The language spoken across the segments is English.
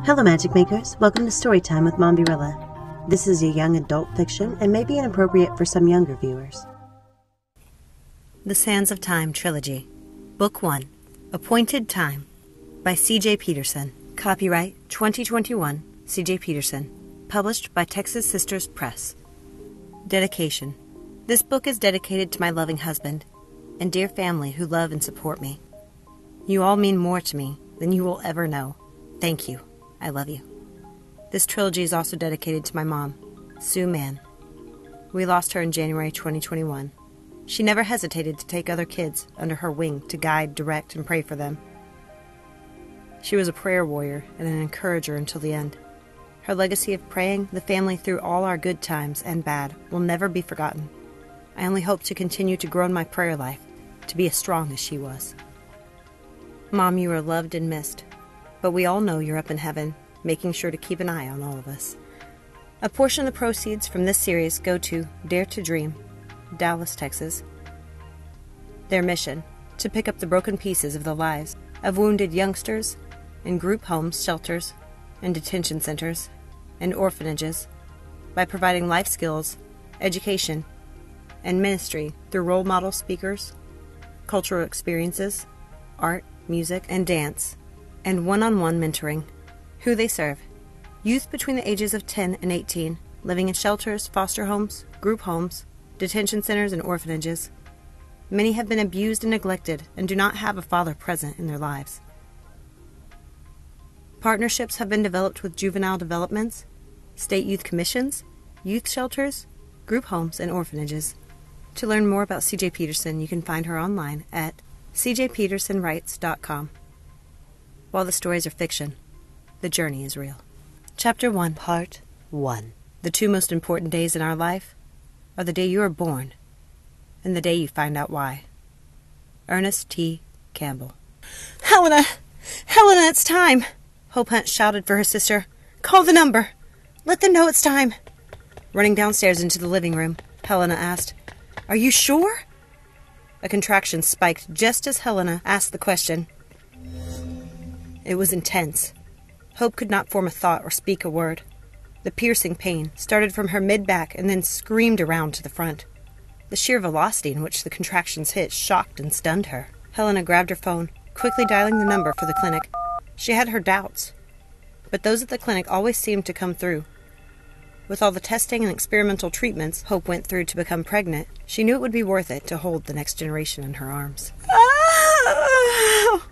Hello Magic Makers, welcome to Storytime with Mombierella. This is a young adult fiction and may be inappropriate for some younger viewers. The Sands of Time Trilogy, Book 1, Appointed Time, by J Peterson. Copyright 2021, J Peterson. Published by Texas Sisters Press. Dedication. This book is dedicated to my loving husband and dear family who love and support me. You all mean more to me than you will ever know. Thank you. I love you. This trilogy is also dedicated to my mom, Sue Mann. We lost her in January 2021. She never hesitated to take other kids under her wing to guide, direct, and pray for them. She was a prayer warrior and an encourager until the end. Her legacy of praying the family through all our good times and bad will never be forgotten. I only hope to continue to grow in my prayer life, to be as strong as she was. Mom, you are loved and missed. But we all know you're up in heaven, making sure to keep an eye on all of us. A portion of the proceeds from this series go to Dare to Dream, Dallas, Texas. Their mission, to pick up the broken pieces of the lives of wounded youngsters in group homes, shelters, and detention centers, and orphanages, by providing life skills, education, and ministry through role model speakers, cultural experiences, art, music, and dance, and one-on-one mentoring. Who they serve: youth between the ages of 10 and 18, living in shelters, foster homes, group homes, detention centers, and orphanages. Many have been abused and neglected and do not have a father present in their lives. Partnerships have been developed with juvenile developments, state youth commissions, youth shelters, group homes, and orphanages. To learn more about J Peterson, you can find her online at cjpetersonwrites.com. While the stories are fiction, the journey is real. Chapter 1, Part 1. The two most important days in our life are the day you are born and the day you find out why. Ernest T. Campbell. Helena! Helena, it's time! Hope Hunt shouted for her sister. Call the number! Let them know it's time! Running downstairs into the living room, Helena asked, "Are you sure?" A contraction spiked just as Helena asked the question. It was intense. Hope could not form a thought or speak a word. The piercing pain started from her mid-back and then screamed around to the front. The sheer velocity in which the contractions hit shocked and stunned her. Helena grabbed her phone, quickly dialing the number for the clinic. She had her doubts, but those at the clinic always seemed to come through. With all the testing and experimental treatments Hope went through to become pregnant, she knew it would be worth it to hold the next generation in her arms. Ah!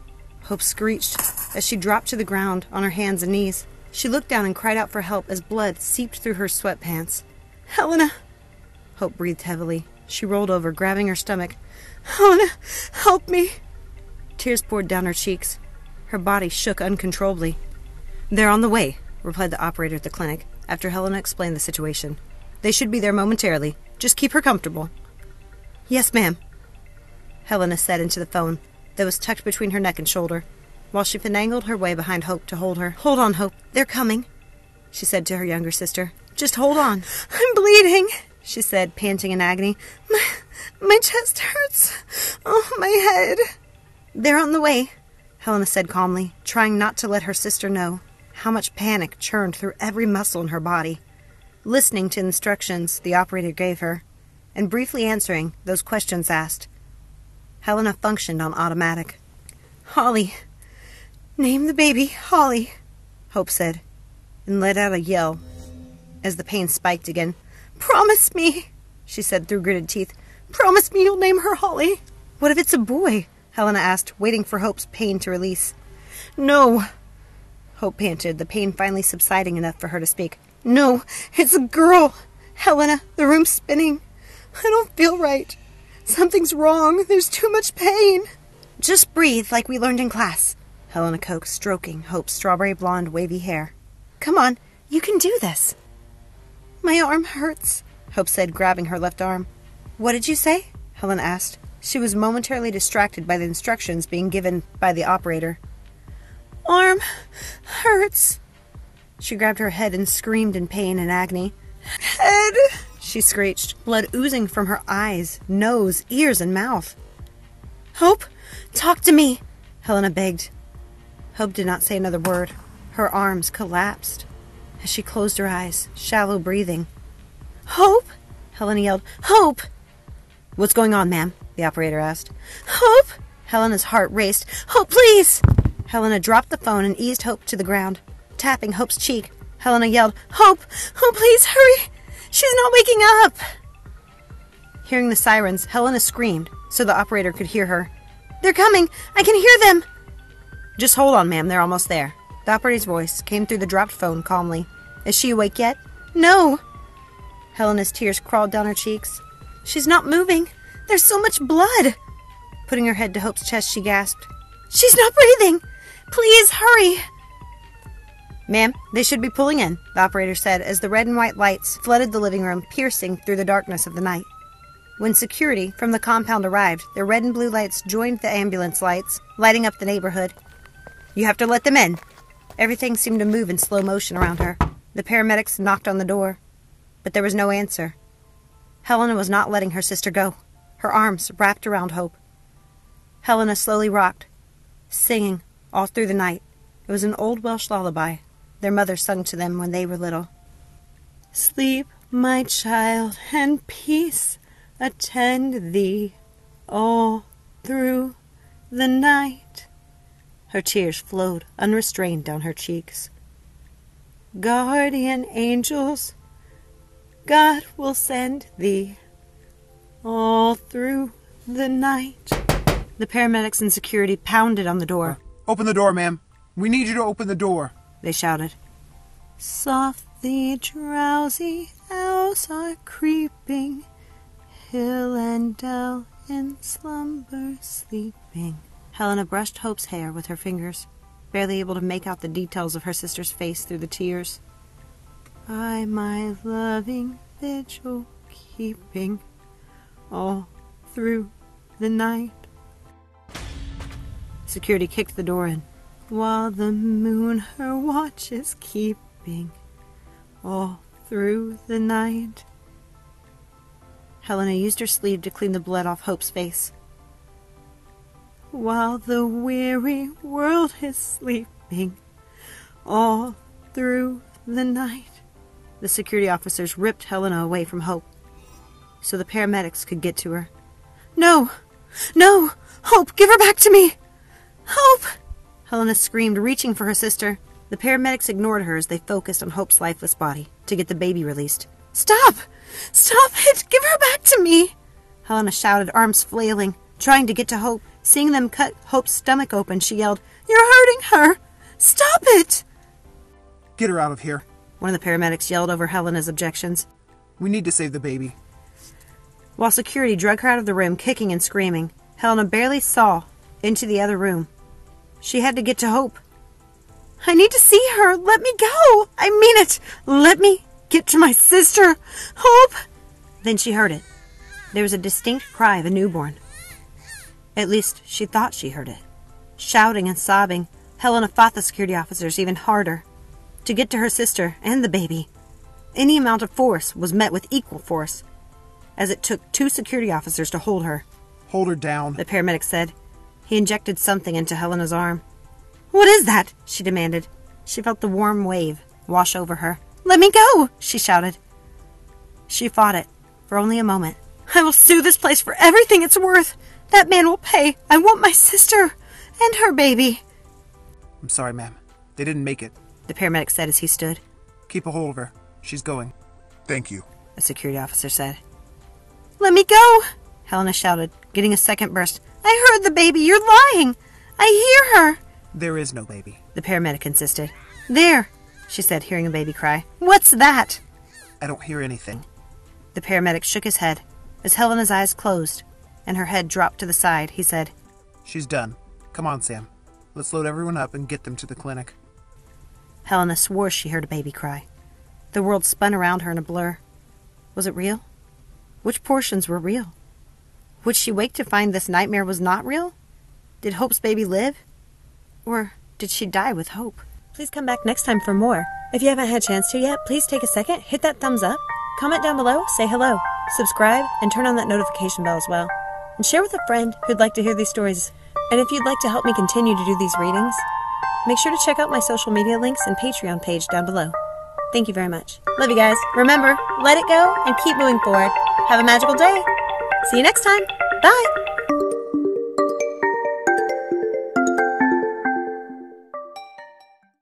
Hope screeched as she dropped to the ground on her hands and knees. She looked down and cried out for help as blood seeped through her sweatpants. Helena! Hope breathed heavily. She rolled over, grabbing her stomach. Helena, help me! Tears poured down her cheeks. Her body shook uncontrollably. "They're on the way," replied the operator at the clinic, after Helena explained the situation. "They should be there momentarily. Just keep her comfortable." "Yes, ma'am," Helena said into the phone that was tucked between her neck and shoulder, while she finagled her way behind Hope to hold her. "Hold on, Hope. They're coming," she said to her younger sister. "Just hold on." "I'm bleeding," she said, panting in agony. My chest hurts. Oh, my head." "They're on the way," Helena said calmly, trying not to let her sister know how much panic churned through every muscle in her body. Listening to instructions the operator gave her, and briefly answering those questions asked, Helena functioned on automatic. "Holly. Name the baby Holly," Hope said, and let out a yell as the pain spiked again. "Promise me," she said through gritted teeth. "Promise me you'll name her Holly." "What if it's a boy?" Helena asked, waiting for Hope's pain to release. "No," Hope panted, the pain finally subsiding enough for her to speak. "No, it's a girl. Helena, the room's spinning. I don't feel right. Something's wrong. There's too much pain." "Just breathe like we learned in class," Helena coaxed, stroking Hope's strawberry blonde wavy hair. "Come on, you can do this." "My arm hurts," Hope said, grabbing her left arm. "What did you say?" Helena asked. She was momentarily distracted by the instructions being given by the operator. "Arm hurts." She grabbed her head and screamed in pain and agony. "Head," she screeched, blood oozing from her eyes, nose, ears, and mouth. "Hope, talk to me," Helena begged. Hope did not say another word. Her arms collapsed as she closed her eyes, shallow breathing. "Hope!" Helena yelled. "Hope!" "What's going on, ma'am?" the operator asked. "Hope!" Helena's heart raced. "Hope, please!" Helena dropped the phone and eased Hope to the ground, tapping Hope's cheek. Helena yelled, "Hope! Oh, please, hurry! She's not waking up!" Hearing the sirens, Helena screamed so the operator could hear her. "They're coming! I can hear them!" "Just hold on, ma'am. They're almost there." The operator's voice came through the dropped phone calmly. "Is she awake yet?" "No!" Helena's tears crawled down her cheeks. "She's not moving. There's so much blood!" Putting her head to Hope's chest, she gasped, "She's not breathing! Please, hurry!" "Ma'am, they should be pulling in," the operator said as the red and white lights flooded the living room, piercing through the darkness of the night. When security from the compound arrived, their red and blue lights joined the ambulance lights, lighting up the neighborhood. "You have to let them in." Everything seemed to move in slow motion around her. The paramedics knocked on the door, but there was no answer. Helena was not letting her sister go. Her arms wrapped around Hope. Helena slowly rocked, singing all through the night. It was an old Welsh lullaby their mother sung to them when they were little. "Sleep, my child, and peace attend thee all through the night." Her tears flowed unrestrained down her cheeks. "Guardian angels, God will send thee all through the night." The paramedics and security pounded on the door. "Open the door, ma'am. We need you to open the door," they shouted. "Softly drowsy owls are creeping, hill and dell in slumber sleeping." Helena brushed Hope's hair with her fingers, barely able to make out the details of her sister's face through the tears. "By my loving vigil keeping all through the night." Security kicked the door in. "While the moon her watch is keeping all through the night." Helena used her sleeve to clean the blood off Hope's face. "While the weary world is sleeping all through the night." The security officers ripped Helena away from Hope so the paramedics could get to her. "No! No! Hope, give her back to me! Hope!" Helena screamed, reaching for her sister. The paramedics ignored her as they focused on Hope's lifeless body to get the baby released. "Stop! Stop it! Give her back to me!" Helena shouted, arms flailing, trying to get to Hope. Seeing them cut Hope's stomach open, she yelled, "You're hurting her! Stop it!" "Get her out of here." One of the paramedics yelled over Helena's objections. "We need to save the baby." While security drug her out of the room, kicking and screaming, Helena barely saw into the other room. She had to get to Hope. "I need to see her! Let me go! I mean it! Let me get to my sister! Hope!" Then she heard it. There was a distinct cry of a newborn. At least, she thought she heard it. Shouting and sobbing, Helena fought the security officers even harder to get to her sister and the baby. Any amount of force was met with equal force, as it took 2 security officers to hold her. "Hold her down," the paramedic said. He injected something into Helena's arm. "What is that?" she demanded. She felt the warm wave wash over her. "Let me go!" she shouted. She fought it for only a moment. "I will sue this place for everything it's worth. That man will pay. I want my sister and her baby." "I'm sorry, ma'am. They didn't make it," the paramedic said as he stood. "Keep a hold of her. She's going." "Thank you," a security officer said. "Let me go!" Helena shouted, getting a second burst. "I heard the baby. You're lying. I hear her." "There is no baby," the paramedic insisted. "There," she said, hearing a baby cry. "What's that?" "I don't hear anything." The paramedic shook his head. As Helena's eyes closed and her head dropped to the side, he said, "She's done. Come on, Sam. Let's load everyone up and get them to the clinic." Helena swore she heard a baby cry. The world spun around her in a blur. Was it real? Which portions were real? Would she wake to find this nightmare was not real? Did Hope's baby live? Or did she die with Hope? Please come back next time for more. If you haven't had a chance to yet, please take a second, hit that thumbs up, comment down below, say hello, subscribe, and turn on that notification bell as well. And share with a friend who'd like to hear these stories. And if you'd like to help me continue to do these readings, make sure to check out my social media links and Patreon page down below. Thank you very much. Love you guys. Remember, let it go and keep moving forward. Have a magical day. See you next time. Bye.